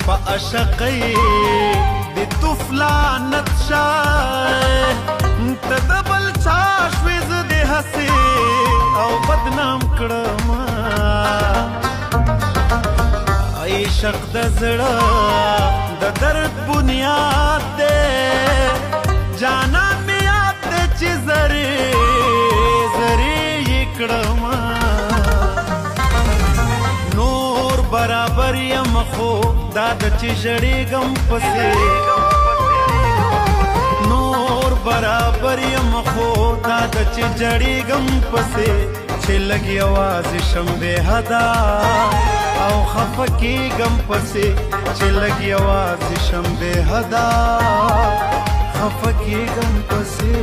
په عشقۍ د طفلانت شای ته د بل چا شوې زه دې هسې او بدنام کړم عشق د زړه د درد بنیاد دی جانان مې یاد دی چې زرې زرې یې کړم نور برابر یم خو دا د چې ژړېږم پسې نور برابر یم خو دا د چې جړېږم پسې چې لږ یوازې شم بې حده او خفه کېږم پسې چې لږ یوازې شم بې حده خفه کېږم پسې